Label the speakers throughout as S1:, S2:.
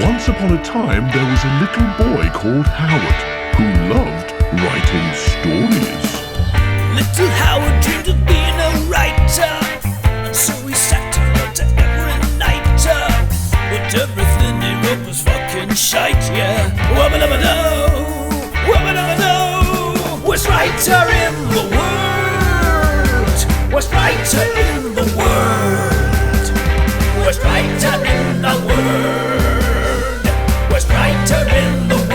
S1: Once upon a time, there was a little boy called Howard who loved writing stories.
S2: Little Howard dreamed of being a writer, and so he sat and wrote every night. But everything he wrote was fucking shite, yeah. Wubba-dubba-doo, wubba-dubba-doo. Worst writer in the world, worst writer in the world, worst writer in the world, worst writer in the world.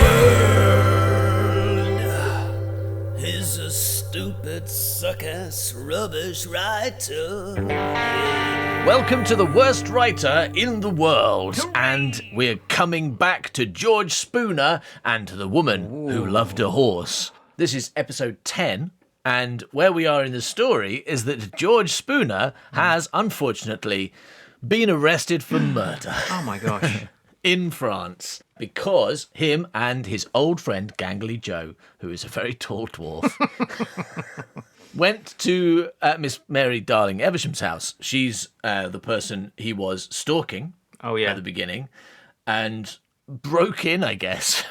S2: He's a stupid, suck-ass, rubbish writer.
S3: Welcome to the worst writer in the world, and we're coming back to George Spooner and the woman who loved a horse. This is episode 10, and where we are in the story is that George Spooner has, unfortunately, been arrested for murder.
S4: Oh my gosh.
S3: In France, because him and his old friend Gangly Joe, who is a very tall dwarf, went to Miss Mary Darling Eversham's house. She's the person he was stalking at the beginning, and broke in, I guess,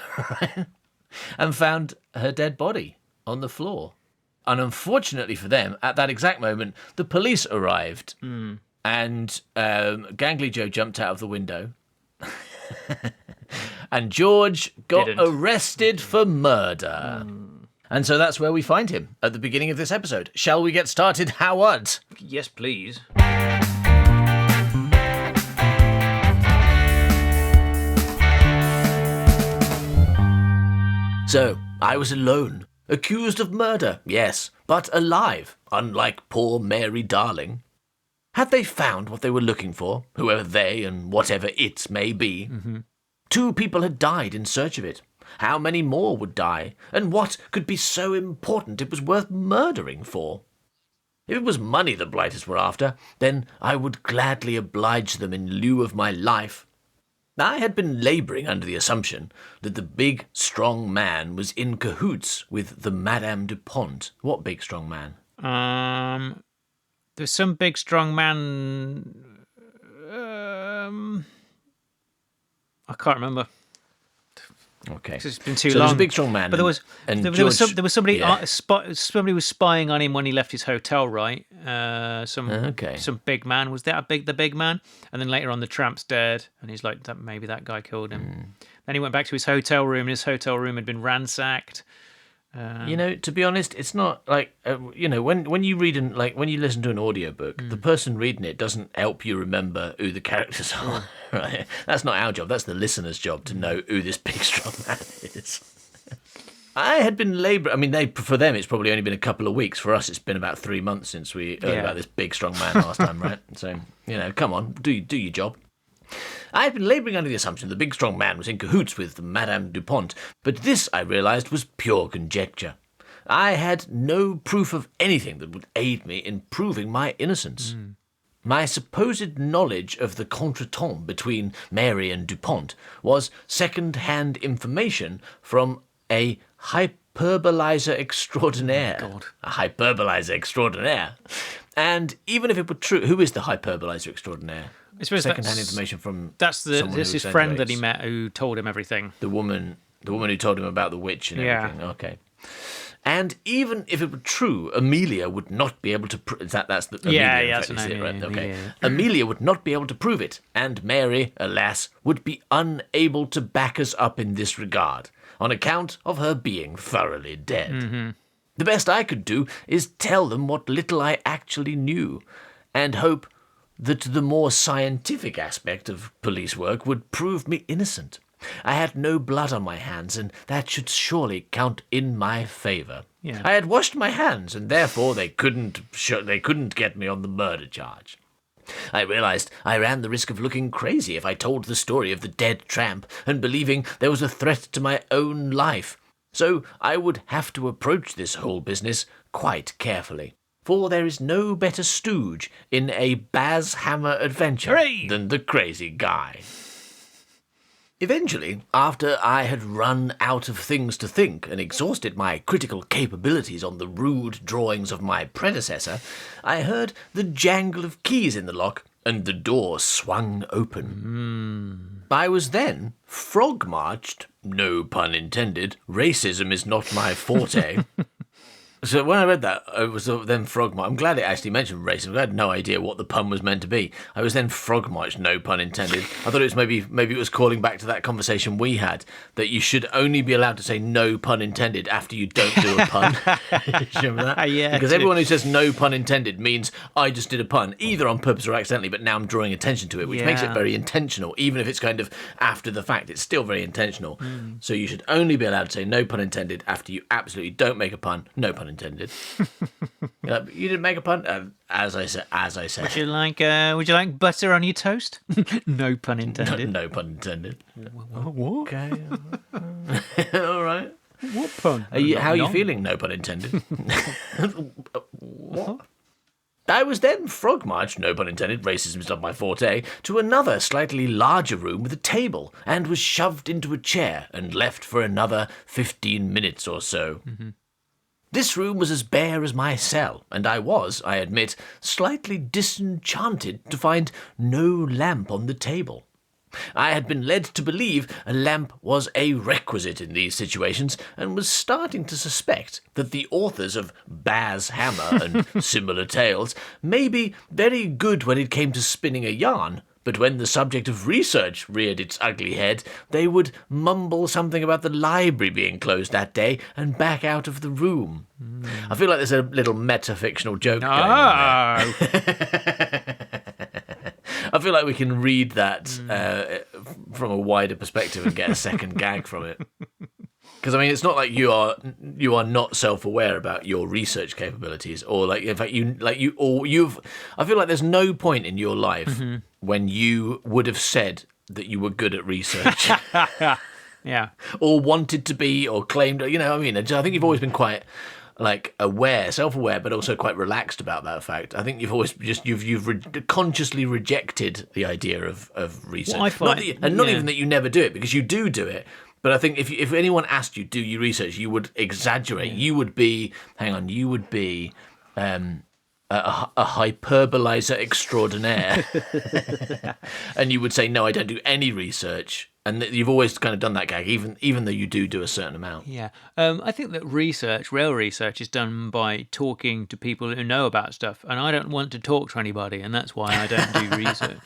S3: and found her dead body on the floor. And unfortunately for them, at that exact moment, the police arrived, and Gangly Joe jumped out of the window. And George got arrested for murder. And so that's where we find him at the beginning of this episode. Shall we get started, Howard?
S4: Yes, please.
S3: So, I was alone, accused of murder, yes, but alive, unlike poor Mary Darling. Had they found what they were looking for, whoever they and whatever it may be? Two people had died in search of it. How many more would die? And what could be so important it was worth murdering for? If it was money the blighters were after, then I would gladly oblige them in lieu of my life. I had been labouring under the assumption that the big, strong man was in cahoots with the Madame Dupont. What big, strong man?
S4: There's some big, strong man... I can't remember.
S3: Okay,
S4: It's been too
S3: so
S4: long.
S3: there's a big, strong man.
S4: But there was somebody.
S3: Yeah.
S4: Somebody was spying on him when he left his hotel, right? Some big man. Was that the big man? And then later on, the tramp's dead, and he's like, maybe that guy killed him. Then he went back to his hotel room, and his hotel room had been ransacked.
S3: To be honest, it's not like when you read when you listen to an audiobook, the person reading it doesn't help you remember who the characters are. Right? That's not our job. That's the listener's job to know who this big strong man is. I had been labouring. I mean, for them it's probably only been a couple of weeks. For us, it's been about 3 months since we heard about this big strong man last time, right? So come on, do your job. I had been labouring under the assumption the big strong man was in cahoots with Madame Dupont, but this, I realised, was pure conjecture. I had no proof of anything that would aid me in proving my innocence. My supposed knowledge of the contretemps between Mary and Dupont was second-hand information from a hyperbolizer extraordinaire.
S4: Oh, God.
S3: A hyperbolizer extraordinaire. And even if it were true, who is the hyperbolizer extraordinaire?
S4: I suppose
S3: second-hand information from
S4: that's his friend that he met who told him everything.
S3: The woman who told him about the witch and everything. Okay. And even if it were true, Amelia would not be able to prove... That's the... Amelia,
S4: that's what I mean.
S3: Right? Okay.
S4: Yeah.
S3: Amelia would not be able to prove it, and Mary, alas, would be unable to back us up in this regard, on account of her being thoroughly dead. The best I could do is tell them what little I actually knew, and hope that the more scientific aspect of police work would prove me innocent. I had no blood on my hands, and that should surely count in my favour.
S4: Yeah.
S3: I had washed my hands, and therefore they couldn't get me on the murder charge. I realised I ran the risk of looking crazy if I told the story of the dead tramp and believing there was a threat to my own life. So I would have to approach this whole business quite carefully. For there is no better stooge in a Baz Hammer adventure than the crazy guy. Eventually, after I had run out of things to think and exhausted my critical capabilities on the rude drawings of my predecessor, I heard the jangle of keys in the lock and the door swung open. I was then frog-marched, no pun intended, racism is not my forte. So when I read that, it was then frog-marched. I'm glad it actually mentioned racism. I had no idea what the pun was meant to be. I was then frog-marched, no pun intended. I thought it was maybe it was calling back to that conversation we had, that you should only be allowed to say no pun intended after you don't do a pun. Remember that?
S4: Yeah.
S3: Because everyone who says no pun intended means I just did a pun, either on purpose or accidentally, but now I'm drawing attention to it, which makes it very intentional. Even if it's kind of after the fact, it's still very intentional. So you should only be allowed to say no pun intended after you absolutely don't make a pun, no pun intended. You didn't make a pun, as I said.
S4: Would you like butter on your toast? No pun intended.
S3: No pun intended.
S4: What?
S3: Okay. All right.
S4: What pun?
S3: How are you feeling? No pun intended. What? I was then frog-marched, no pun intended, racism is not my forte, to another slightly larger room with a table, and was shoved into a chair and left for another 15 minutes or so. This room was as bare as my cell, and I was, I admit, slightly disenchanted to find no lamp on the table. I had been led to believe a lamp was a requisite in these situations, and was starting to suspect that the authors of Baz Hammer and similar tales may be very good when it came to spinning a yarn, but when the subject of research reared its ugly head, they would mumble something about the library being closed that day and back out of the room. I feel like there's a little meta-fictional joke going on there. I feel like we can read that from a wider perspective and get a second gag from it. Because I mean, it's not like you are not self-aware about your research capabilities, or like in fact I feel like there's no point in your life when you would have said that you were good at research,
S4: yeah,
S3: or wanted to be, or claimed. You know what I mean? I think you've always been quite like self-aware, but also quite relaxed about that fact. I think you've always consciously rejected the idea of research.
S4: Well, I find,
S3: not even that you never do it, because you do it. But I think if anyone asked you, do you research, you would exaggerate. You would be, a hyperbolizer extraordinaire. And you would say, no, I don't do any research. And you've always kind of done that gag, even though you do a certain amount.
S4: Yeah. I think that real research is done by talking to people who know about stuff. And I don't want to talk to anybody, and that's why I don't do research.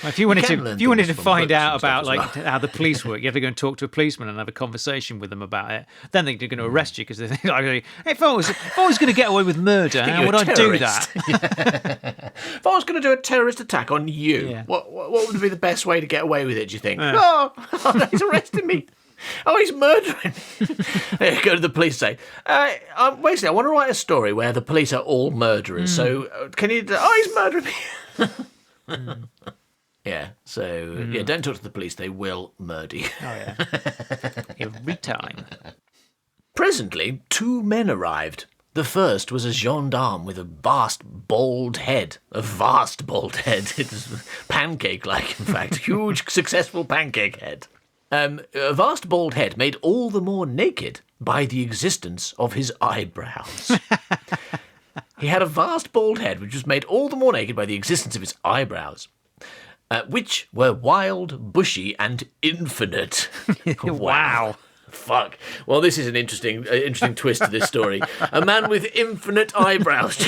S4: If you wanted to find out about how the police work, you have to go and talk to a policeman and have a conversation with them about it. Then they're going to arrest you because they think, if I was going to get away with murder, how would I do that?
S3: If I was going to do a terrorist attack on you, what would be the best way to get away with it, do you think? Oh, he's arresting me. Oh, he's murdering me. Go to the police and say, basically, I want to write a story where the police are all murderers. So can you... Oh, he's murdering me. Yeah, so, don't talk to the police. They will murder you.
S4: Oh, yeah. Every time.
S3: Presently, 2 men arrived. The first was a gendarme with a vast, bald head. A vast, bald head. It was pancake-like, in fact. Huge, successful pancake head. A vast, bald head made all the more naked by the existence of his eyebrows. He had a vast, bald head which was made all the more naked by the existence of his eyebrows. Which were wild, bushy, and infinite.
S4: Wow.
S3: Fuck. Well, this is an interesting twist to this story. A man with infinite eyebrows.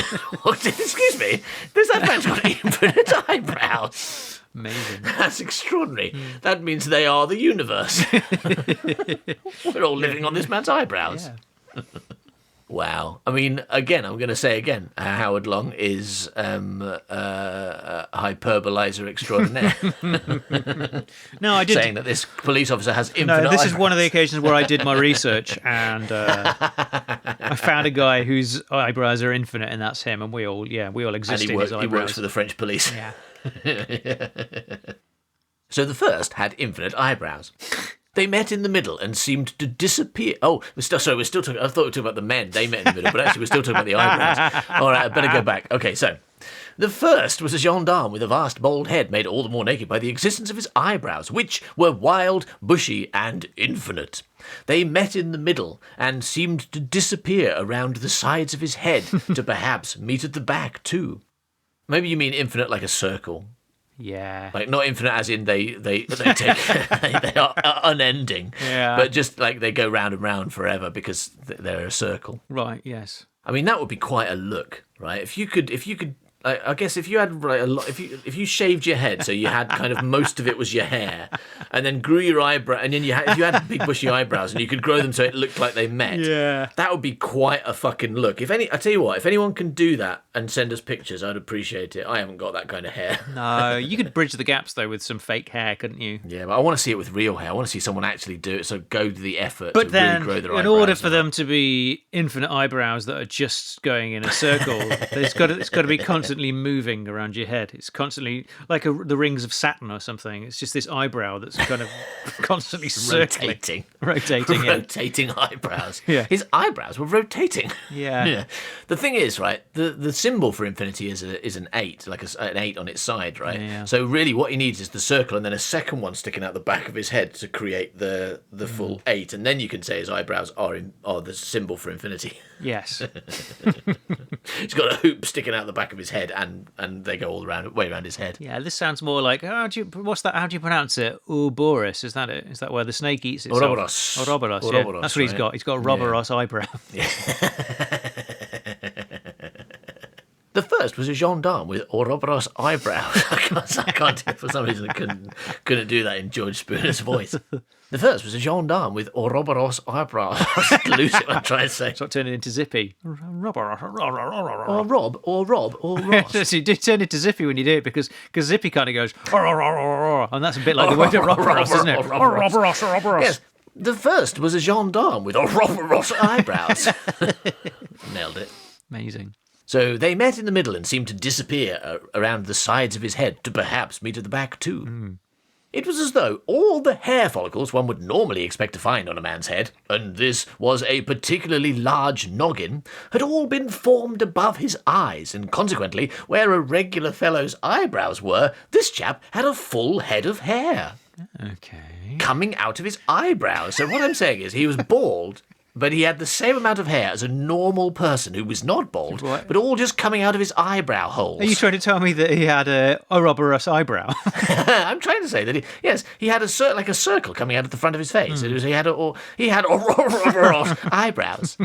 S3: Excuse me. That man's got infinite eyebrows.
S4: Amazing.
S3: That's extraordinary. That means they are the universe. We're all living on this man's eyebrows.
S4: Yeah.
S3: Wow. I mean, again, I'm going to say again, Howard Long is a hyperbolizer extraordinaire.
S4: No, I did.
S3: Saying that this police officer has infinite
S4: No, this
S3: eyebrows.
S4: is one of the occasions where I did my research, and I found a guy whose eyebrows are infinite, and that's him, and we all exist in his eyebrows.
S3: He works for the French police.
S4: Yeah.
S3: So the first had infinite eyebrows. They met in the middle and seemed to disappear. Oh, we're still talking. I thought we were talking about the men. They met in the middle, but actually we're still talking about the eyebrows. All right, I better go back. Okay, so the first was a gendarme with a vast bald head made all the more naked by the existence of his eyebrows, which were wild, bushy, and infinite. They met in the middle and seemed to disappear around the sides of his head to perhaps meet at the back too. Maybe you mean infinite like a circle.
S4: Yeah.
S3: Like not infinite as in they take they are unending.
S4: Yeah.
S3: But just like they go round and round forever because they're a circle.
S4: Right. Yes.
S3: I mean, that would be quite a look, right? If you could, I guess if you had like a lot, if you shaved your head so you had kind of most of it was your hair, and then grew your eyebrow, and then if you had big bushy eyebrows and you could grow them so it looked like they met, that would be quite a fucking look. I tell you what, if anyone can do that and send us pictures, I'd appreciate it. I haven't got that kind of hair.
S4: No, you could bridge the gaps though with some fake hair, couldn't you?
S3: Yeah, but I want to see it with real hair. I want to see someone actually do it. So go to the effort
S4: but
S3: to
S4: then,
S3: really grow their eyebrows.
S4: In order for them to be infinite eyebrows that are just going in a circle, it's got to be constantly moving around your head. It's constantly like the rings of Saturn or something. It's just this eyebrow that's kind of constantly circling.
S3: Rotating eyebrows.
S4: Yeah.
S3: His eyebrows were rotating.
S4: Yeah.
S3: The thing is, right, the symbol for infinity is an 8, like an 8 on its side, right?
S4: Yeah.
S3: So really what he needs is the circle and then a second one sticking out the back of his head to create the full 8, and then you can say his eyebrows are the symbol for infinity.
S4: Yes.
S3: He's got a hoop sticking out the back of his head and they go all way around his head.
S4: Yeah, this sounds more like how do you pronounce it? Ouroboros, is that it? Is that where the snake eats itself? Ouroboros. Yeah. That's what he's got. He's got a Ouroboros eyebrow.
S3: Yeah. The first was a gendarme with Ouroboros eyebrows. I can't for some reason I couldn't do that in George Spooner's voice. The first was a gendarme with Ouroboros eyebrows. Lose it when I try to say.
S4: Start turning into Zippy.
S3: Or Rob, or Ross.
S4: You do turn into Zippy when you do it because Zippy kind of goes, and that's a bit like the word Ouroboros, isn't it? Ouroboros.
S3: Yes. The first was a gendarme with Ouroboros eyebrows. Nailed it.
S4: Amazing.
S3: So they met in the middle and seemed to disappear around the sides of his head to perhaps meet at the back too. It was as though all the hair follicles one would normally expect to find on a man's head, and this was a particularly large noggin, had all been formed above his eyes, and consequently, where a regular fellow's eyebrows were, this chap had a full head of hair.
S4: Okay.
S3: Coming out of his eyebrows. So what I'm saying is he was bald, but he had the same amount of hair as a normal person who was not bald, but all just coming out of his eyebrow holes.
S4: Are you trying to tell me that he had a Ouroboros eyebrow?
S3: I'm trying to say that he had a circle coming out of the front of his face. He had Ouroboros eyebrows.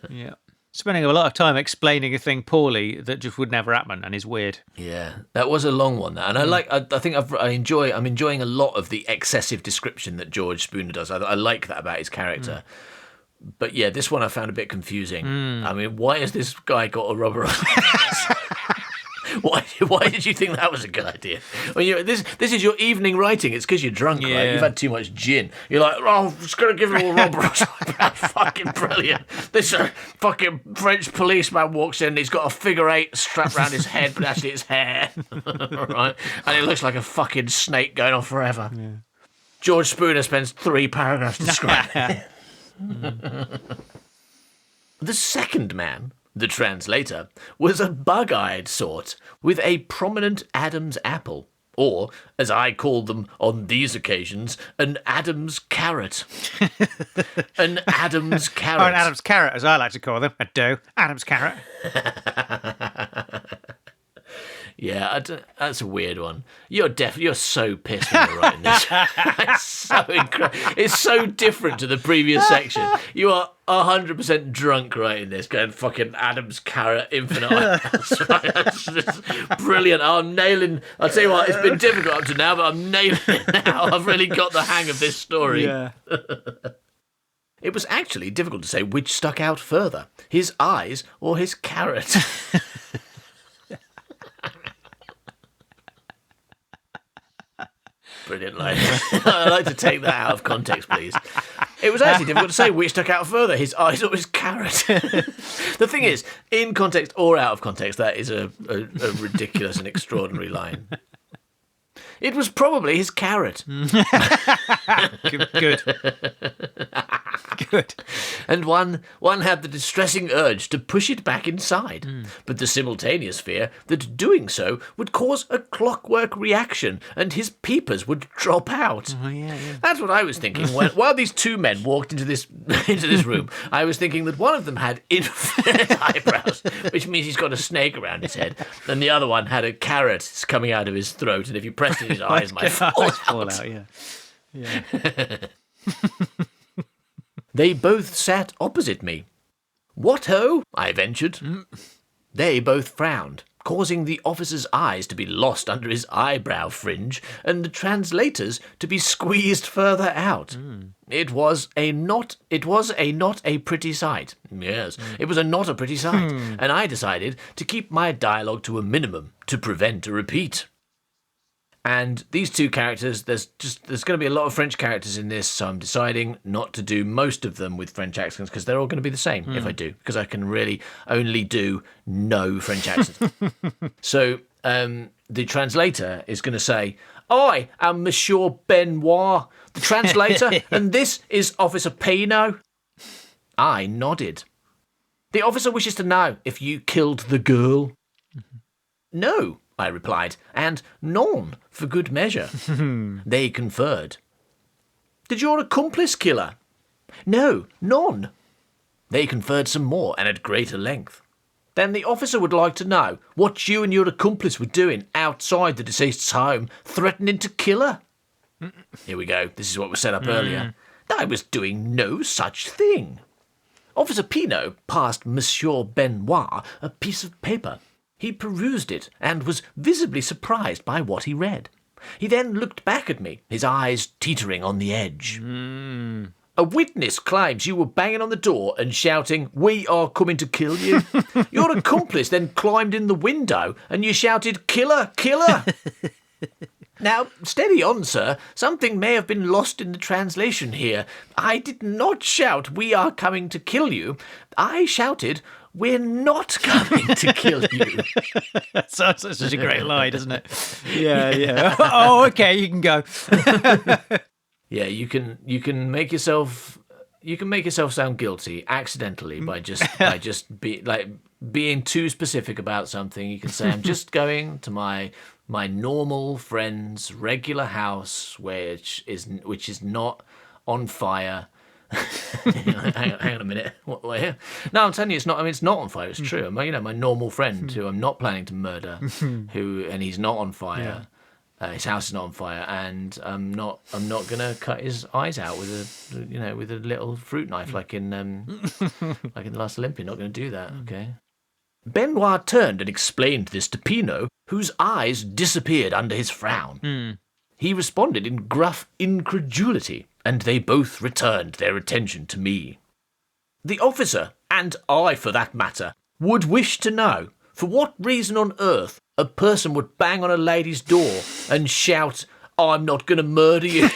S4: Yeah. Spending a lot of time explaining a thing poorly that just would never happen and is weird.
S3: Yeah, that was a long one, and I'm enjoying a lot of the excessive description that George Spooner does. I like that about his character. But yeah, this one I found a bit confusing. I mean, why has this guy got a rubber? Why did you think that was a good idea? When this is your evening writing. It's because you're drunk, right? You've had too much gin. You're like, I'm just going to give him a rubber. Fucking brilliant. This fucking French policeman walks in. He's got a figure 8 strapped around his head, but actually it's hair. Right? And it looks like a fucking snake going on forever. Yeah. George Spooner spends 3 paragraphs describing it. The second man, the translator, was a bug-eyed sort with a prominent Adam's apple, or, as I call them on these occasions, an Adam's carrot. An Adam's carrot.
S4: Or an Adam's carrot, as I like to call them. I do. Adam's carrot.
S3: Yeah, that's a weird one. You're so pissed when you're writing this. It's so it's so different to the previous section. You are 100% drunk writing this, going fucking Adam's carrot, infinite eyebrows. It's brilliant. I'm nailing. I'll tell you what, it's been difficult up to now, but I'm nailing it now. I've really got the hang of this story.
S4: Yeah.
S3: It was actually difficult to say which stuck out further, his eyes or his carrot. Brilliant line. I'd like to take that out of context, please. It was actually difficult to say which stuck out further, his eyes or his carrot. The thing is, in context or out of context, that is a ridiculous and extraordinary line. It was probably his carrot.
S4: Good. Good.
S3: And one had the distressing urge to push it back inside, but the simultaneous fear that doing so would cause a clockwork reaction and his peepers would drop out.
S4: Oh, yeah.
S3: That's what I was thinking. While these two men walked into this room, I was thinking that one of them had infinite eyebrows, which means he's got a snake around his head, and the other one had a carrot coming out of his throat, and if you pressed it, his eyes might fall out.
S4: Yeah.
S3: They both sat opposite me. "What ho?" I ventured. They both frowned, causing the officer's eyes to be lost under his eyebrow fringe and the translator's to be squeezed further out. It was a not a pretty sight. Yes, it was not a pretty sight, and I decided to keep my dialogue to a minimum to prevent a repeat. And these two characters, there's going to be a lot of French characters in this, so I'm deciding not to do most of them with French accents because they're all going to be the same if I do, because I can really only do no French accents. So the translator is going to say, "I am Monsieur Benoit, the translator, and this is Officer Pino." I nodded. "The officer wishes to know if you killed the girl." "No," I replied, and "non," for good measure. They conferred. "Did your accomplice kill her?" "No, none." They conferred some more and at greater length. "Then the officer would like to know what you and your accomplice were doing outside the deceased's home, threatening to kill her." Here we go. This is what was set up earlier. "I was doing no such thing." Officer Pino passed Monsieur Benoit a piece of paper. He perused it and was visibly surprised by what he read. He then looked back at me, his eyes teetering on the edge. "A witness claims you were banging on the door and shouting, 'We are coming to kill you.' Your accomplice then climbed in the window and you shouted, 'Killer, killer!' Now, steady on, sir. Something may have been lost in the translation here. I did not shout, 'We are coming to kill you.' I shouted, 'We're not coming to kill you.'"
S4: That's such a great lie, doesn't it? Yeah. Oh, okay, you can go.
S3: Yeah, you can make yourself sound guilty accidentally by just being too specific about something. You can say, "I'm just going to my normal friend's regular house, which is not on fire." hang on a minute. What? No, I'm telling you, it's not. I mean, it's not on fire. It's true. My normal friend who I'm not planning to murder, and he's not on fire. His house is not on fire, and I'm not gonna cut his eyes out with a little fruit knife like in The Last Olympian. Not gonna do that. Okay. Benoit turned and explained this to Pino, whose eyes disappeared under his frown. He responded in gruff incredulity, and they both returned their attention to me. "The officer, and I for that matter, would wish to know for what reason on earth a person would bang on a lady's door and shout, 'I'm not going to murder you.'"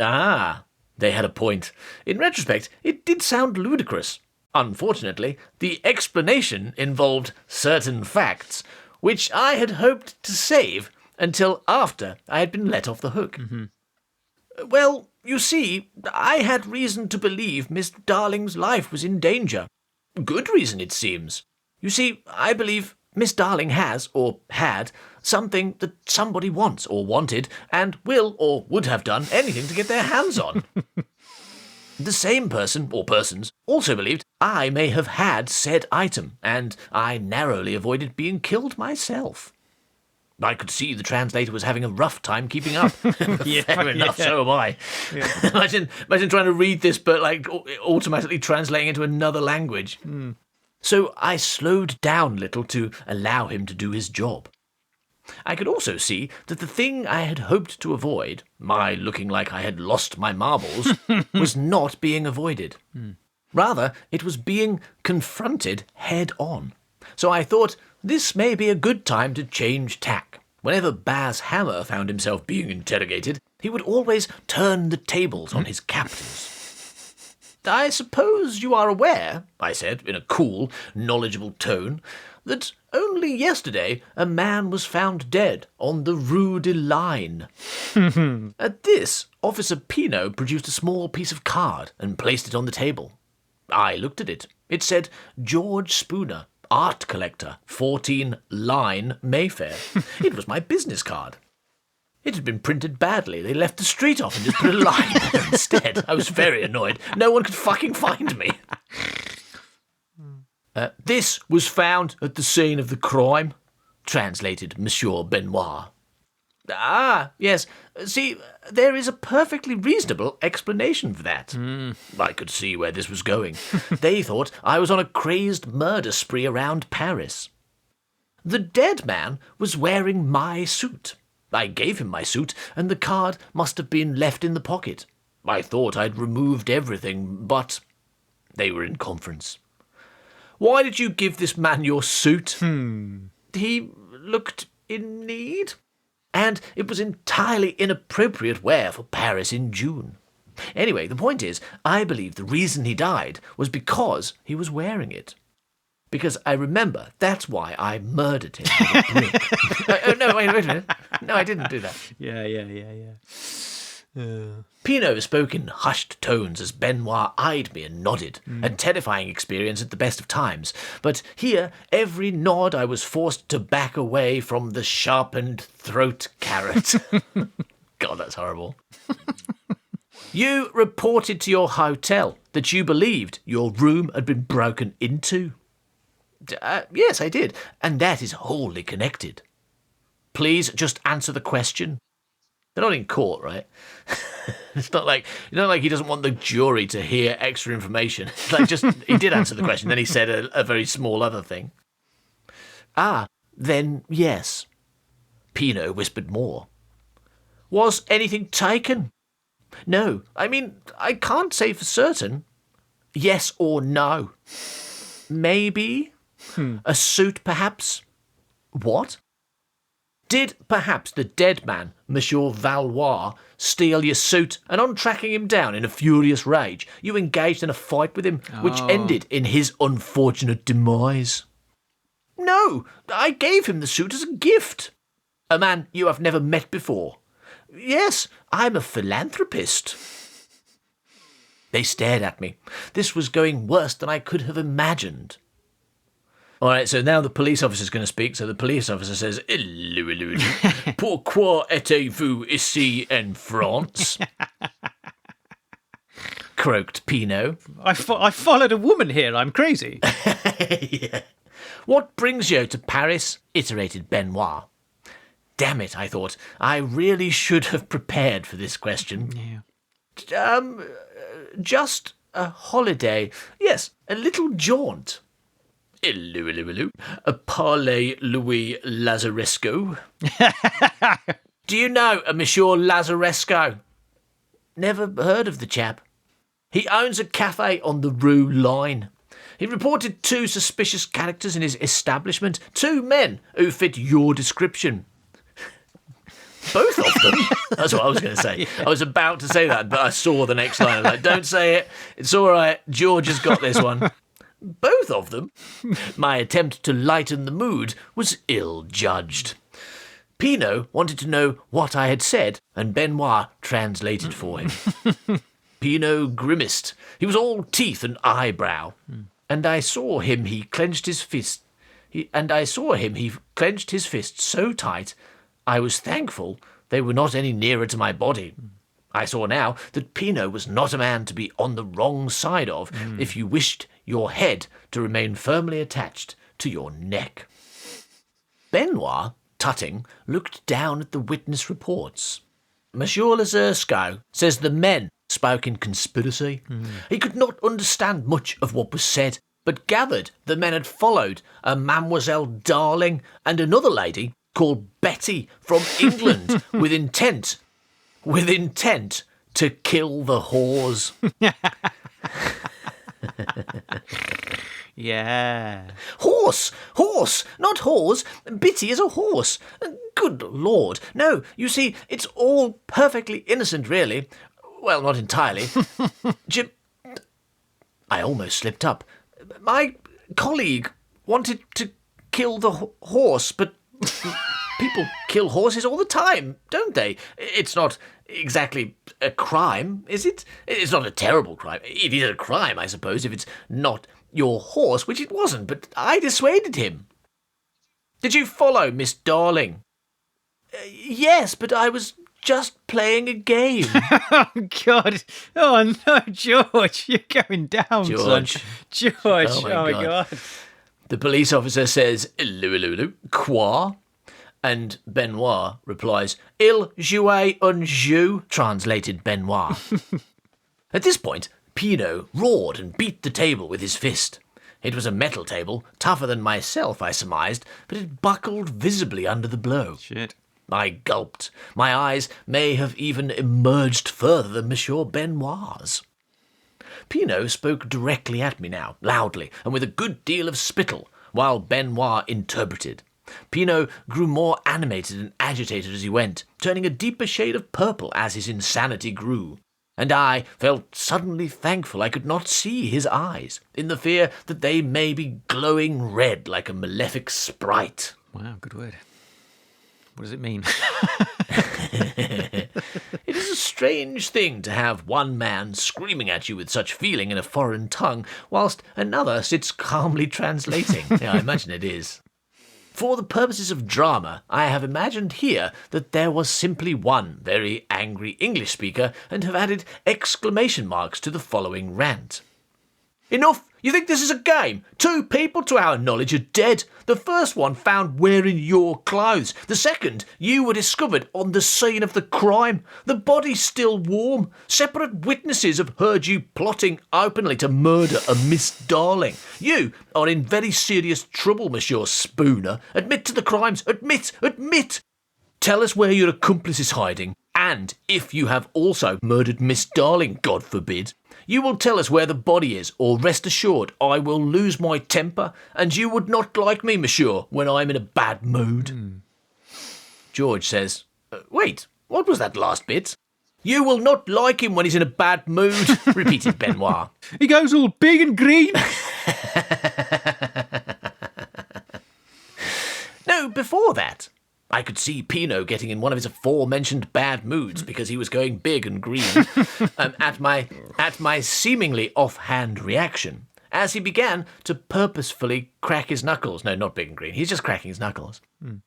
S3: Ah, they had a point. In retrospect, it did sound ludicrous. Unfortunately, the explanation involved certain facts, which I had hoped to save until after I had been let off the hook. "Well, you see, I had reason to believe Miss Darling's life was in danger. Good reason, it seems. You see, I believe Miss Darling has, or had, something that somebody wants or wanted, and will or would have done anything to get their hands on. The same person, or persons, also believed I may have had said item, and I narrowly avoided being killed myself. I could see the translator was having a rough time keeping up. Fair enough, so am I. Yeah. Imagine trying to read this, but automatically translating into another language. So I slowed down a little to allow him to do his job. I could also see that the thing I had hoped to avoid, my looking like I had lost my marbles, was not being avoided. Rather, it was being confronted head on. So I thought, this may be a good time to change tack. Whenever Baz Hammer found himself being interrogated, he would always turn the tables on his captors. "I suppose you are aware," I said in a cool, knowledgeable tone, that only yesterday a man was found dead on the Rue de Line. At this, Officer Pino produced a small piece of card and placed it on the table. I looked at it. It said, George Spooner, art collector, 14 Line, Mayfair. It was my business card. It had been printed badly. They left the street off and just put a line there instead. I was very annoyed. No one could fucking find me. This was found at the scene of the crime, translated Monsieur Benoit. Ah, yes. See, there is a perfectly reasonable explanation for that. I could see where this was going. They thought I was on a crazed murder spree around Paris. The dead man was wearing my suit. I gave him my suit, and the card must have been left in the pocket. I thought I'd removed everything, but they were in conference. Why did you give this man your suit? He looked in need, and it was entirely inappropriate wear for Paris in June. Anyway, the point is, I believe the reason he died was because he was wearing it. Because I remember that's why I murdered him with a brick. No, wait a minute. No, I didn't do that.
S4: Yeah.
S3: Pino spoke in hushed tones as Benoit eyed me and nodded, a terrifying experience at the best of times. But here, every nod I was forced to back away from the sharpened throat carrot. God, that's horrible. You reported to your hotel that you believed your room had been broken into. Yes, I did, and that is wholly connected. Please just answer the question. They're not in court, right? It's not like he doesn't want the jury to hear extra information. It's like just he did answer the question, then he said a very small other thing. Ah, then yes. Pino whispered more. Was anything taken? No, I mean, I can't say for certain. Yes or no. Maybe. A suit, perhaps. What? Did perhaps the dead man, Monsieur Valois, steal your suit, and on tracking him down in a furious rage, you engaged in a fight with him, which ended in his unfortunate demise? No, I gave him the suit as a gift. A man you have never met before. Yes, I'm a philanthropist. They stared at me. This was going worse than I could have imagined. All right, so now the police officer's going to speak. So the police officer says, hello. Pourquoi êtes-vous ici en France? Croaked Pino.
S4: I followed a woman here. I'm crazy.
S3: Yeah. What brings you to Paris? Iterated Benoit. Damn it, I thought. I really should have prepared for this question.
S4: Yeah.
S3: Just a holiday. Yes, a little jaunt. Hello. Parlez Louis Lazaresco. Do you know a Monsieur Lazaresco? Never heard of the chap. He owns a cafe on the Rue Line. He reported 2 suspicious characters in his establishment, 2 men who fit your description. Both of them? That's what I was going to say. Yeah. I was about to say that, but I saw the next line. I was like, don't say it. It's all right. George has got this one. Both of them? My attempt to lighten the mood was ill-judged. Pino wanted to know what I had said, and Benoit translated for him. Pino grimaced. He was all teeth and eyebrow. And I saw him, he clenched his fist. He clenched his fist so tight, I was thankful they were not any nearer to my body. I saw now that Pino was not a man to be on the wrong side of if you wished your head to remain firmly attached to your neck. Benoit, tutting, looked down at the witness reports. Monsieur Lazaresco says the men spoke in conspiracy. He could not understand much of what was said, but gathered the men had followed a Mademoiselle Darling and another lady called Betty from England with intent to kill the whores.
S4: Yeah.
S3: Horse, not whores. Bitty is a horse. Good Lord. No, you see, it's all perfectly innocent, really. Well, not entirely. Jim... I almost slipped up. My colleague wanted to kill the horse, but people kill horses all the time, don't they? It's not exactly a crime, is it? It's not a terrible crime. It is a crime, I suppose, if it's not your horse, which it wasn't, but I dissuaded him. Did you follow, Miss Darling? Yes, but I was just playing a game.
S4: Oh, God. Oh, no, George. You're going down,
S3: George.
S4: son. George. Oh, my God.
S3: The police officer says, quoi? And Benoit replies, il jouait un jeu, translated Benoit. At this point, Pinot roared and beat the table with his fist. It was a metal table, tougher than myself, I surmised, but it buckled visibly under the blow.
S4: Shit.
S3: I gulped. My eyes may have even emerged further than Monsieur Benoit's. Pinot spoke directly at me now, loudly, and with a good deal of spittle, while Benoit interpreted. Pinot grew more animated and agitated as he went, turning a deeper shade of purple as his insanity grew. And I felt suddenly thankful I could not see his eyes, in the fear that they may be glowing red like a malefic sprite.
S4: Wow, good word. What does it mean?
S3: It is a strange thing to have one man screaming at you with such feeling in a foreign tongue, whilst another sits calmly translating. Yeah, I imagine it is. For the purposes of drama, I have imagined here that there was simply one very angry English speaker and have added exclamation marks to the following rant. Enough! You think this is a game? 2 people, to our knowledge, are dead. The first one found wearing your clothes. The second, you were discovered on the scene of the crime. The body's still warm. Separate witnesses have heard you plotting openly to murder a Miss Darling. You are in very serious trouble, Monsieur Spooner. Admit to the crimes. Admit! Admit! Tell us where your accomplice is hiding. And if you have also murdered Miss Darling, God forbid, you will tell us where the body is, or rest assured I will lose my temper, and you would not like me, monsieur, when I'm in a bad mood. George says, wait, what was that last bit? You will not like him when he's in a bad mood, repeated Benoit.
S4: He goes all big and green.
S3: No, before that. I could see Pinot getting in one of his aforementioned bad moods because he was going big and green at my seemingly offhand reaction as he began to purposefully crack his knuckles. No, not big and green. He's just cracking his knuckles.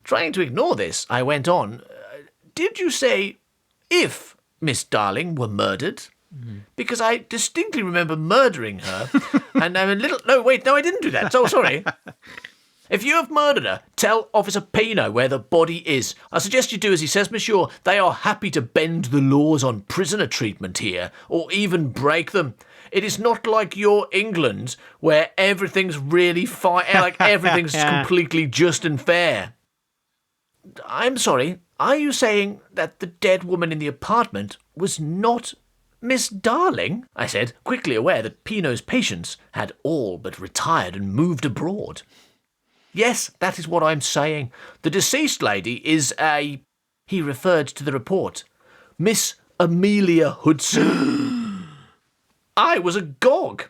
S3: Trying to ignore this, I went on. Did you say if Miss Darling were murdered? Because I distinctly remember murdering her, and I'm a little... No, wait, no, I didn't do that. So sorry. If you have murdered her, tell Officer Pinot where the body is. I suggest you do as he says, monsieur. They are happy to bend the laws on prisoner treatment here, or even break them. It is not like your England, where everything's really fine, like everything's completely just and fair. I'm sorry, are you saying that the dead woman in the apartment was not Miss Darling? I said, quickly aware that Pinot's patients had all but retired and moved abroad. Yes, that is what I'm saying. The deceased lady is a... He referred to the report. Miss Amelia Hudson. I was agog.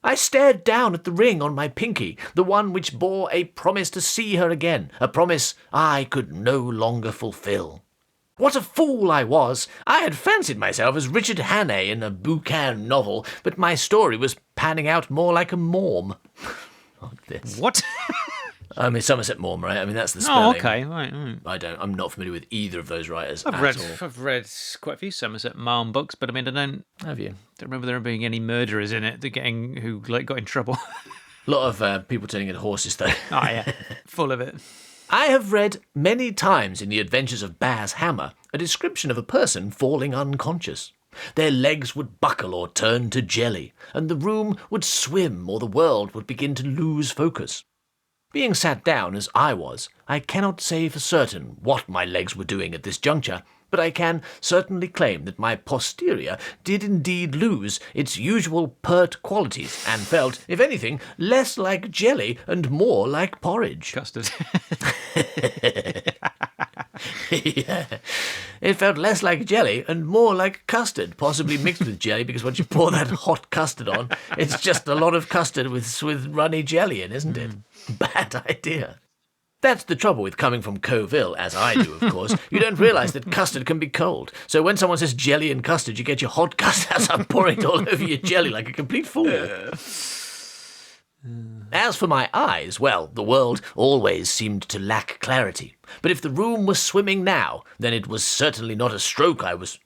S3: I stared down at the ring on my pinky, the one which bore a promise to see her again, a promise I could no longer fulfill. What a fool I was! I had fancied myself as Richard Hannay in a Buchan novel, but my story was panning out more like a Maugham. Like this.
S4: What?
S3: I mean, Somerset Maugham, right? I mean, that's the spelling.
S4: Oh, okay, right.
S3: I'm not familiar with either of those writers.
S4: I've read quite a few Somerset Maugham books, but I mean, I don't.
S3: Have you?
S4: Don't remember there being any murderers in it. Who got in trouble.
S3: A lot of people turning into horses, though.
S4: Oh yeah, full of it.
S3: I have read many times in The Adventures of Baz Hammer a description of a person falling unconscious. Their legs would buckle or turn to jelly, and the room would swim or the world would begin to lose focus. Being sat down as I was, I cannot say for certain what my legs were doing at this juncture, but I can certainly claim that my posterior did indeed lose its usual pert qualities and felt, if anything, less like jelly and more like porridge.
S4: Custard.
S3: Yeah. it felt less like jelly and more like custard, possibly mixed with jelly, because once you pour that hot custard on, it's just a lot of custard with runny jelly in, isn't it? Bad idea. That's the trouble with coming from Coville, as I do, of course. You don't realise that custard can be cold. So when someone says jelly and custard, you get your hot custard as I'm pouring it all over your jelly like a complete fool. As for my eyes, well, the world always seemed to lack clarity. But if the room was swimming now, then it was certainly not a stroke I was...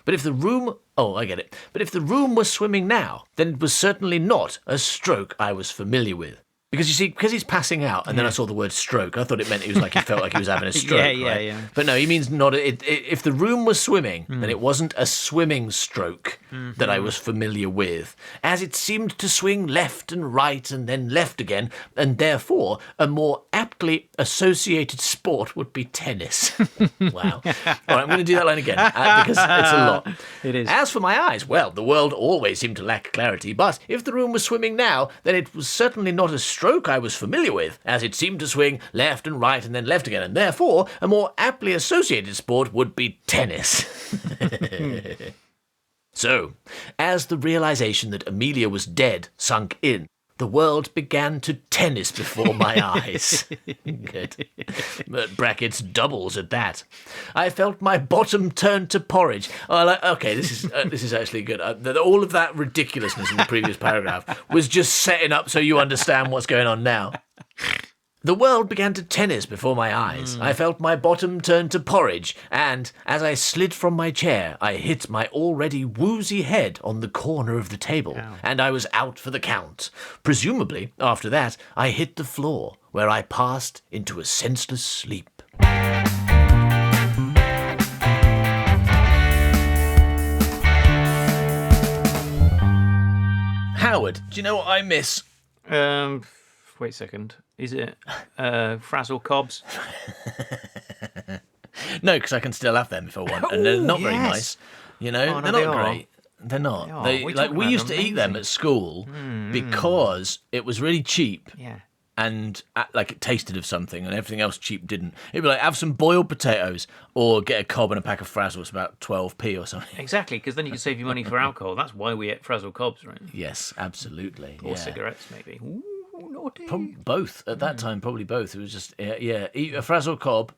S3: But if the room... Oh, I get it. But if the room was swimming now, then it was certainly not a stroke I was familiar with. Because you see, because he's passing out, and then I saw the word stroke, I thought it meant he felt like he was having a stroke.
S4: Yeah.
S3: But no, he means not. If the room was swimming, then it wasn't a swimming stroke that I was familiar with, as it seemed to swing left and right and then left again, and therefore a more aptly associated sport would be tennis. Wow. All right, I'm going to do that line again because it's a lot.
S4: It is.
S3: As for my eyes, well, the world always seemed to lack clarity, but if the room was swimming now, then it was certainly not a stroke I was familiar with, as it seemed to swing left and right and then left again, and therefore a more aptly associated sport would be tennis. So, as the realization that Amelia was dead sunk in, the world began to tennis before my eyes. Good. Brackets doubles at that. I felt my bottom turn to porridge. Okay, this is actually good. All of that ridiculousness in the previous paragraph was just setting up so you understand what's going on now. The world began to tennis before my eyes. I felt my bottom turn to porridge, and as I slid from my chair, I hit my already woozy head on the corner of the table, and I was out for the count. Presumably, after that, I hit the floor, where I passed into a senseless sleep. Howard, do you know what I miss?
S4: Wait a second. Is it Frazzle Cobs?
S3: No, because I can still have them if I want, and they're not very nice. You know, they're not great. They're not. We used to eat them at school because it was really cheap.
S4: Yeah.
S3: And it tasted of something, and everything else cheap didn't. It'd be like, have some boiled potatoes or get a cob and a pack of Frazzles, about 12p or something.
S4: Exactly, because then you can save your money for alcohol. That's why we ate Frazzle Cobs, right?
S3: Yes, absolutely.
S4: Or cigarettes, maybe. Ooh, naughty.
S3: Both. At that time, probably both. It was just, eat a Frazzle Cob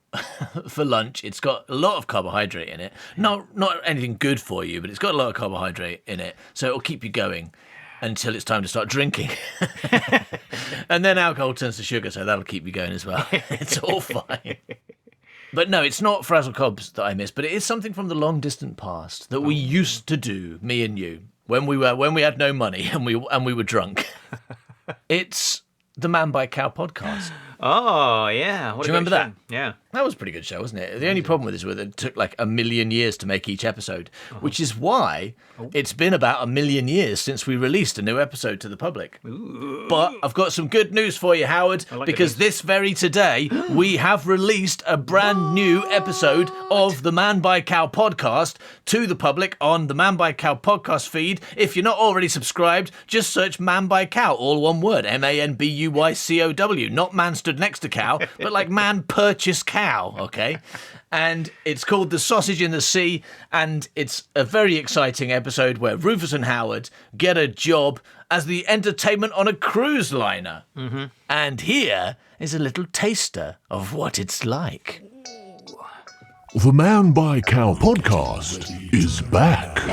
S3: for lunch. It's got a lot of carbohydrate in it. Not anything good for you, but it's got a lot of carbohydrate in it, so it'll keep you going until it's time to start drinking. And then alcohol turns to sugar, so that'll keep you going as well. It's all fine. But no, it's not Frazzle Cobs that I miss, but it is something from the long distant past that we used to do, me and you, when we had no money and we were drunk. It's the Man by Cow podcast.
S4: Oh, yeah.
S3: Do you remember that?
S4: Yeah.
S3: That was a pretty good show, wasn't it? The only problem with this was that it took like 1 million years to make each episode, which is why it's been about 1 million years since we released a new episode to the public.
S4: Ooh.
S3: But I've got some good news for you, Howard, because this very today we have released a brand new episode of the Man by Cow podcast to the public on the Man by Cow podcast feed. If you're not already subscribed, just search Man by Cow, all one word, MANBUYCOW, not man stood next to cow, but like man purchased cow, okay? And it's called The Sausage in the Sea, and it's a very exciting episode where Rufus and Howard get a job as the entertainment on a cruise liner. Mm-hmm. And here is a little taster of what it's like.
S1: The Man by Cow podcast is back.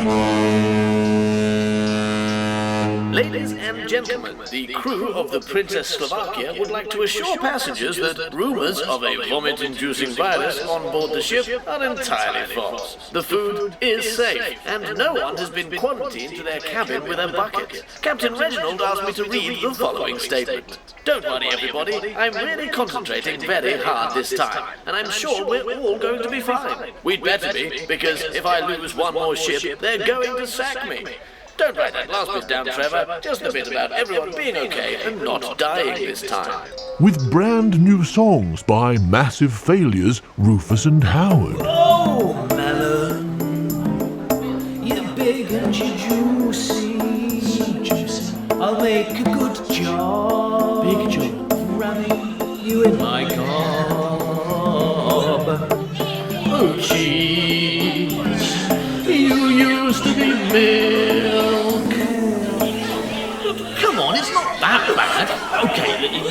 S3: Ladies and gentlemen, the crew of the Princess Slovakia would like to assure passengers that rumours of a vomit-inducing virus on board the ship are entirely false. The food is safe, and no one has been quarantined to their cabin with a bucket. Captain Reginald asked me to read the following statement. Don't worry, everybody, I'm really concentrating very hard this time, and I'm sure we're all going to be fine. We'd better be, because if I lose one more ship, they're going to sack me. Don't write that last bit down, Trevor. Just a bit about everyone being okay and not dying this time.
S1: With brand new songs by Massive Failures, Rufus and Howard.
S2: Oh, melon, you're big and you're juicy. I'll make a good job. Big job. Ramming you in my gob. Oh, cheese.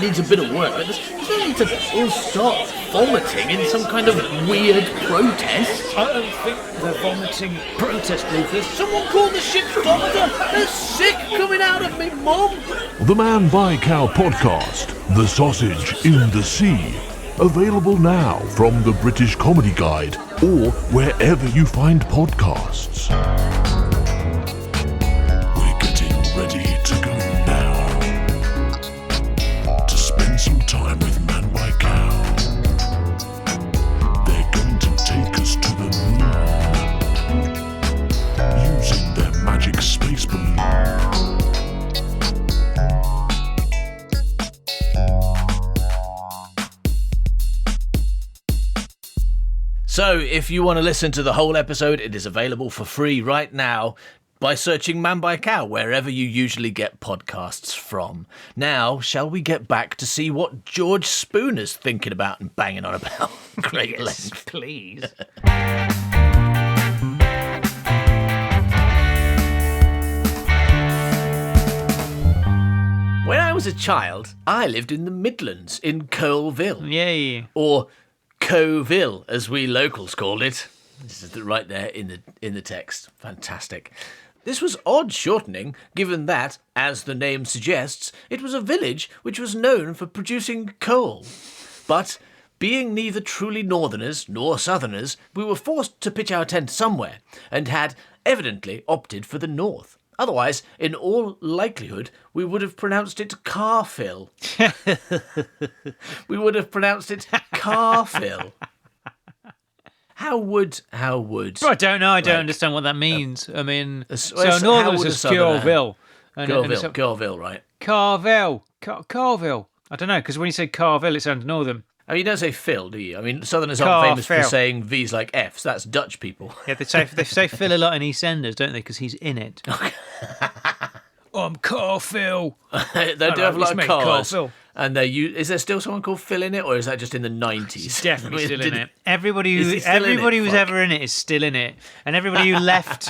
S3: it needs a bit of work, but there's no need to all start vomiting in some kind of weird protest.
S4: I don't think they're vomiting protest, Rufus.
S2: Someone call the ship's doctor. There's sick coming out of me, Mum.
S1: The Man by Cow podcast, The Sausage in the Sea. Available now from the British Comedy Guide or wherever you find podcasts. We're getting ready to go now. To spend some time with Man by Cow. They're going to take us to the moon. Using their magic space balloon.
S3: So, if you want to listen to the whole episode, it is available for free right now by searching Man by Cow wherever you usually get podcasts from. Now, shall we get back to see what George Spooner's thinking about and banging on about? Great length.
S4: Please.
S3: When I was a child, I lived in the Midlands in Colville.
S4: Yay.
S3: Or Coville, as we locals called it. This is right there in the text. Fantastic. This was odd shortening, given that, as the name suggests, it was a village which was known for producing coal. But, being neither truly northerners nor southerners, we were forced to pitch our tent somewhere, and had evidently opted for the north. Otherwise, in all likelihood, we would have pronounced it Carfill. We would have pronounced it Carfill. How would?
S4: I don't know. I don't understand what that means. I mean, so
S3: how
S4: northerners
S3: would a
S4: is
S3: southerner-
S4: Carville.
S3: Carville, right?
S4: Carville. Carville. I don't know, because when you say Carville, it sounds northern.
S3: I mean, you don't say Phil, do you? I mean, Southerners aren't famous for
S4: Carfill.
S3: saying V's like F's. That's Dutch people.
S4: Yeah, they say Phil a lot in EastEnders, don't they? Because he's in it. I'm Carfill.
S3: They do have a lot of
S4: mate,
S3: cars.
S4: Carfill.
S3: And is there still someone called Phil in it, or is that just in the 90s?
S4: He's definitely still in it.
S3: Is
S4: Everybody
S3: he still in it?
S4: who's
S3: Fuck.
S4: ever in it is still in it, and everybody who left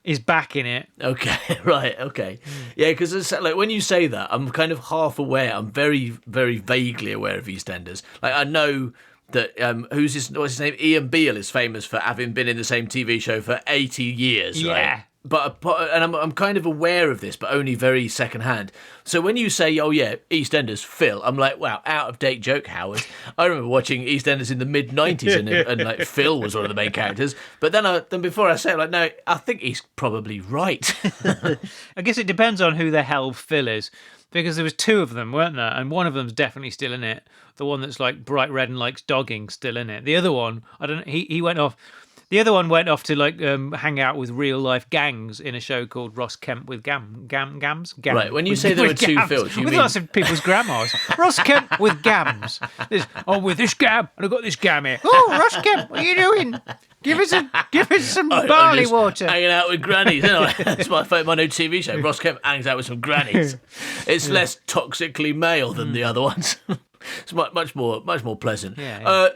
S4: is back in it.
S3: Okay, right, okay. Yeah, because like when you say that, I'm kind of half aware. I'm very, very vaguely aware of EastEnders. Like I know that what's his name? Ian Beale is famous for having been in the same TV show for 80 years, right?
S4: Yeah.
S3: But I'm kind of aware of this, but only very secondhand. So when you say, "Oh yeah, EastEnders," Phil, I'm like, "Wow, out of date joke, Howard." I remember watching EastEnders in the mid '90s, and like Phil was one of the main characters. But then before I say it, like, no, I think he's probably right.
S4: I guess it depends on who the hell Phil is, because there was two of them, weren't there? And one of them's definitely still in it. The one that's like bright red and likes dogging, still in it. The other one, I don't know. He went off. The other one went off to like hang out with real life gangs in a show called Ross Kemp with Gams.
S3: Right, when you say there were two Phils, you
S4: with
S3: mean
S4: lots of people's grandmas. Ross Kemp with Gams. With this gam, and I've got this gam here. Oh, Ross Kemp, what are you doing? Give us some
S3: I'm
S4: barley
S3: just
S4: water.
S3: Hanging out with grannies, isn't I? That's my new TV show. Ross Kemp hangs out with some grannies. It's less toxically male than the other ones. It's much more pleasant.
S4: Yeah.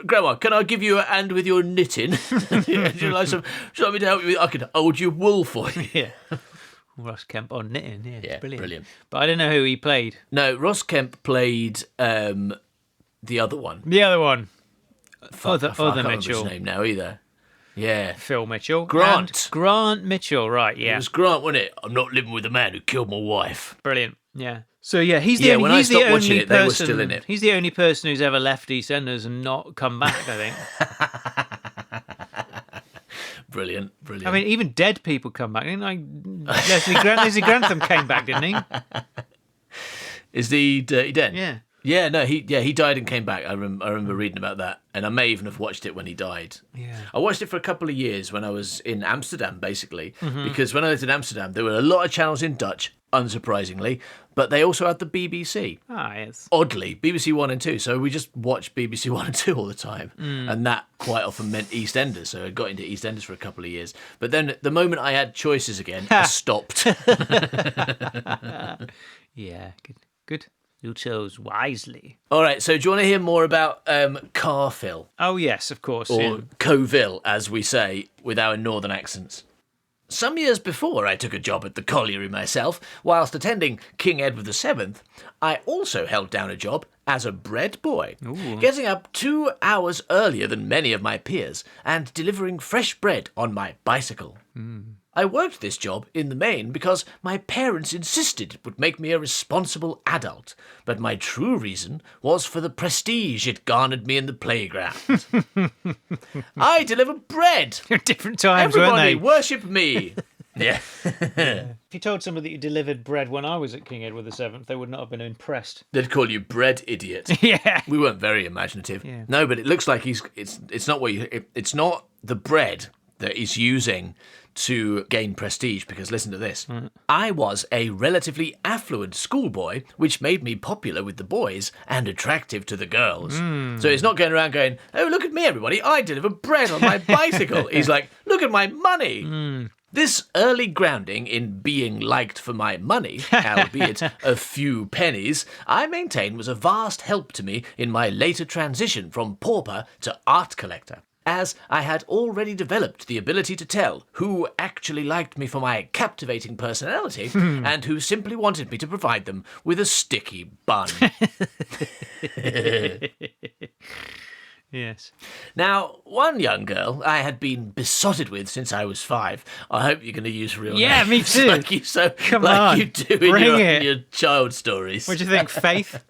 S3: Grandma, can I give you a hand with your knitting? Would you like me to help you? I can hold your wool for you.
S4: Yeah. Ross Kemp on knitting. Yeah,
S3: Yeah,
S4: brilliant.
S3: brilliant.
S4: But I don't know who he played.
S3: No, Ross Kemp played the other one.
S4: The other one.
S3: I
S4: Other
S3: can't remember
S4: Mitchell.
S3: his name now either. Yeah.
S4: Phil Mitchell.
S3: Grant.
S4: And Grant Mitchell, right,
S3: It
S4: yeah.
S3: was Grant, wasn't it? I'm not living with a man who killed my wife.
S4: Brilliant, yeah. So, yeah, he's the
S3: Yeah,
S4: only,
S3: when I
S4: he's the
S3: stopped
S4: only
S3: watching it,
S4: person,
S3: they were still in it.
S4: He's the only person who's ever left EastEnders and not come back, I think.
S3: Brilliant.
S4: I mean, even dead people come back. Leslie Grantham came back, didn't he?
S3: Is the Dirty Den?
S4: Yeah.
S3: Yeah, no, he died and came back. I remember reading about that, and I may even have watched it when he died.
S4: Yeah.
S3: I watched it for a couple of years when I was in Amsterdam, basically,
S4: Mm-hmm.
S3: because when I lived in Amsterdam, there were a lot of channels in Dutch, unsurprisingly, but they also had the BBC.
S4: Ah, yes.
S3: Oddly, BBC 1 and 2, so we just watched BBC 1 and 2 all the time,
S4: Mm.
S3: and that quite often meant EastEnders, so I got into EastEnders for a couple of years. But then the moment I had choices again, I stopped.
S4: Yeah, good. You chose wisely.
S3: All right, so do you want to hear more about Carfill?
S4: Oh, yes, of course.
S3: Or
S4: yeah.
S3: Coville, as we say, with our northern accents. Some years before I took a job at the colliery myself, whilst attending King Edward VII, I also held down a job as a bread boy, getting up 2 hours earlier than many of my peers and delivering fresh bread on my bicycle. I worked this job in the main because my parents insisted it would make me a responsible adult, but my true reason was for the prestige it garnered me in the playground. I deliver bread!
S4: Different times,
S3: Everybody
S4: weren't they?
S3: worship me! Yeah.
S4: If you told somebody that you delivered bread when I was at King Edward VII, they would not have been impressed.
S3: They'd call you bread idiot.
S4: Yeah.
S3: We weren't very imaginative.
S4: Yeah.
S3: No, but it looks like it's not the bread that he's using to gain prestige, because listen to this. I was a relatively affluent schoolboy, which made me popular with the boys and attractive to the girls. So he's not going around going, oh, look at me, everybody, I deliver bread on my bicycle. He's like, look at my money. This early grounding in being liked for my money, albeit a few pennies, I maintain was a vast help to me in my later transition from pauper to art collector, as I had already developed the ability to tell who actually liked me for my captivating personality and who simply wanted me to provide them with a sticky bun.
S4: Yes.
S3: Now, one young girl I had been besotted with since I was 5. I hope you're going to use real
S4: Yeah,
S3: names.
S4: me too.
S3: Come on, you do in your child stories.
S4: What do you think, Faith?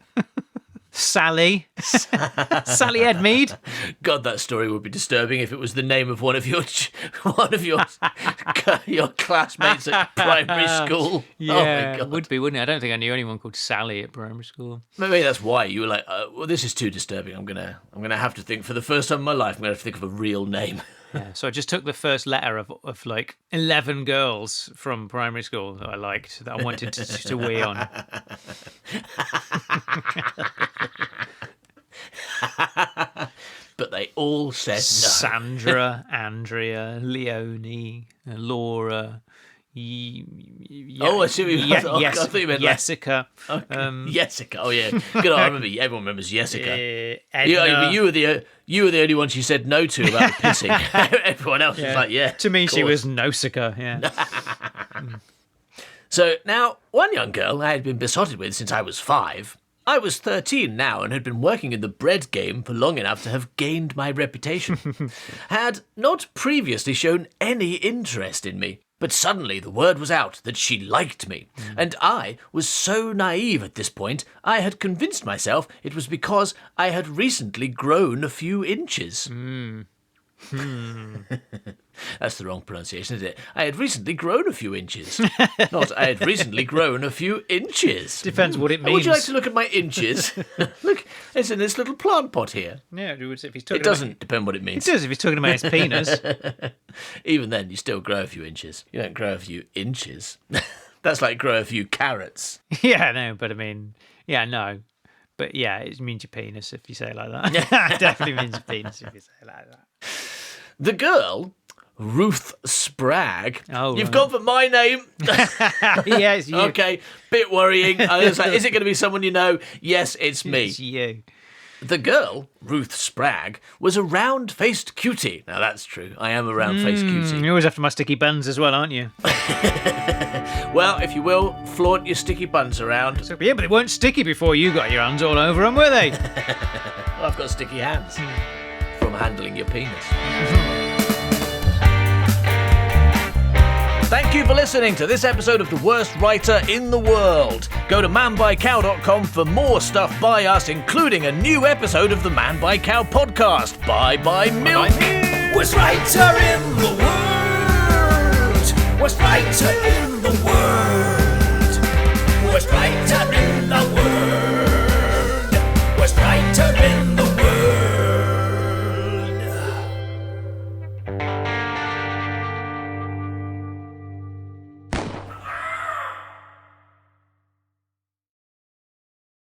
S4: Sally? Sally Edmead?
S3: God, that story would be disturbing if it was the name of one of your your classmates at primary school.
S4: Yeah,
S3: Oh my God.
S4: would be, wouldn't it? I don't think I knew anyone called Sally at primary school.
S3: Maybe that's why you were like, well, this is too disturbing. I'm gonna have to think for the first time in my life. I'm gonna have to think of a real name.
S4: Yeah, so I just took the first letter of like 11 girls from primary school that I liked, that I wanted to wee on.
S3: But they all said no.
S4: Sandra, Andrea, Leonie, Laura.
S3: I see what you mean. I thought you meant
S4: Jessica.
S3: Jessica. Oh yeah, good. I remember. Everyone remembers Jessica.
S4: Edna.
S3: You were the only one she said no to about the pissing. Everyone else was like, yeah.
S4: To me, she was Nausicaa. Yeah.
S3: So now, one young girl I had been besotted with since I was 5. I was 13 now and had been working in the bread game for long enough to have gained my reputation. Had not previously shown any interest in me. But suddenly the word was out that she liked me, and I was so naive at this point, I had convinced myself it was because I had recently grown a few inches. That's the wrong pronunciation, isn't it? I had recently grown a few inches. Not I had recently grown a few inches.
S4: Depends what it means.
S3: Would you like to look at my inches? Look, it's in this little plant pot here.
S4: Yeah, if he's talking
S3: it doesn't depend what it means.
S4: It does if he's talking about his penis.
S3: Even then, you still grow a few inches. You don't grow a few inches. That's like grow a few carrots.
S4: Yeah, no, but I mean, yeah, no. But yeah, it means your penis if you say it like that. It definitely means your penis if you say it like that.
S3: The girl, Ruth Spragg.
S4: Oh,
S3: You've gone for my name.
S4: Yeah, it's you.
S3: Okay, bit worrying. I was like, is it going to be someone you know? Yes, it's me.
S4: It's you.
S3: The girl, Ruth Spragg, was a round-faced cutie. Now, that's true. I am a round-faced cutie.
S4: You're always after my sticky buns as well, aren't you?
S3: Well, if you will, flaunt your sticky buns around.
S4: So, yeah, but they weren't sticky before you got your hands all over them, were they?
S3: Well, I've got sticky hands from handling your penis. Thank you for listening to this episode of The Worst Writer in the World. Go to manbycow.com for more stuff by us, including a new episode of the Man by Cow podcast. Bye bye milk.
S2: Worst writer in the world. Worst writer in the world.